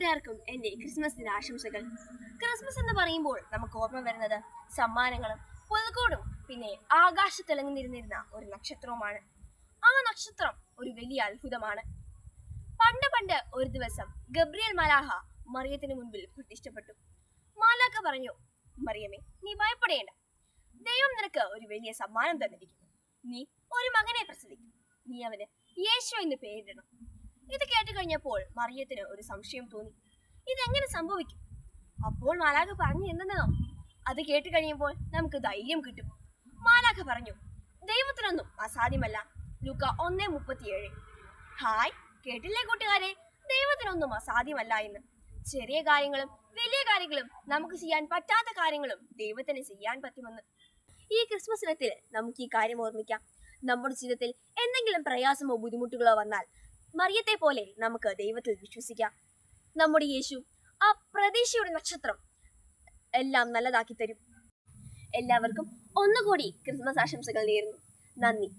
കൂട്ടുകാർക്കും എൻ്റെ ക്രിസ്മസ് ദിന ആശംസകൾ. ക്രിസ്മസ് എന്ന് പറയുമ്പോൾ നമുക്ക് ഓർമ്മ വരുന്നത് സമ്മാനങ്ങളും പുൽക്കൂടും പിന്നെ ആകാശത്തിളങ്ങിയിരുന്നിരുന്ന ഒരു നക്ഷത്രവുമാണ്. ആ നക്ഷത്രം ഒരു വലിയ അത്ഭുതമാണ്. പണ്ട് ഒരു ദിവസം ഗബ്രിയേൽ മാലാഖ മറിയത്തിന് മുൻപിൽ പ്രതിഷ്ഠപ്പെട്ടു. മാലാഖ പറഞ്ഞു, മറിയമേ, നീ ഭയപ്പെടേണ്ട, ദൈവം നിനക്ക് ഒരു വലിയ സമ്മാനം തന്നിരിക്കുന്നു. നീ ഒരു മകനെ പ്രസവിക്കും. നീ അവന് യേശു എന്ന് പേരിടണം. ഇത് കേട്ട് കഴിഞ്ഞപ്പോൾ മറിയത്തിന് ഒരു സംശയം തോന്നി. ഇതെങ്ങനെ സംഭവിക്കും? അപ്പോൾ മാലാഖ പറഞ്ഞു എന്തെന്നോ, അത് കേട്ട് കഴിയുമ്പോൾ നമുക്ക് ധൈര്യം കിട്ടും. മാലാഖ പറഞ്ഞു, ദൈവത്തിനൊന്നും അസാധ്യമല്ല. ലൂക്ക 1:37. ഹായ്, കേട്ടില്ലേ കൂട്ടുകാരെ? ദൈവത്തിനൊന്നും അസാധ്യമല്ല എന്ന്. ചെറിയ കാര്യങ്ങളും വലിയ കാര്യങ്ങളും, നമുക്ക് ചെയ്യാൻ പറ്റാത്ത കാര്യങ്ങളും ദൈവത്തിന് ചെയ്യാൻ പറ്റുമെന്ന്. ഈ ക്രിസ്മസ് ദിനത്തിൽ നമുക്ക് ഈ കാര്യം ഓർമ്മിക്കാം. നമ്മുടെ ജീവിതത്തിൽ എന്തെങ്കിലും പ്രയാസമോ ബുദ്ധിമുട്ടുകളോ വന്നാൽ മറിയത്തെ പോലെ നമുക്ക് ദൈവത്തിൽ വിശ്വസിക്കാം. നമ്മുടെ യേശു, ആ പ്രതീക്ഷയുടെ നക്ഷത്രം, എല്ലാം നല്ലതാക്കി തരും. എല്ലാവർക്കും ഒന്നുകൂടി ക്രിസ്മസ് ആശംസകൾ നേരുന്നു. നന്ദി.